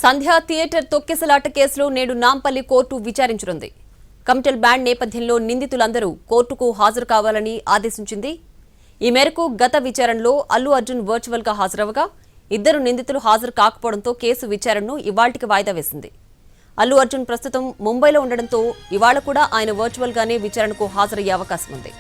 సంధ్య theatre తొక్కిసలాట కేసులో నేడు నాంపల్లి కోర్టు విచారించనుంది. కమిటల్ బ్యాండ్ నేపథ్యంలో నిందితులందరూ కోర్టుకు హాజరు కావాలని ఆదేశించింది. ఈ మేరకు గత విచారణలో అల్లు అర్జున్ వర్చువల్ గా హాజరవగా ఇద్దరు నిందితులు హాజరు కాకపోవడంతో కేసు విచారణను ఇవాళ్టికి వాయిదా వేసింది. అల్లు అర్జున్ ప్రస్తుతం ముంబైలో ఉండడంతో ఇవాళ కూడా ఆయన వర్చువల్ గానే విచారణకు హాజరయ్యే అవకాశం ఉంది.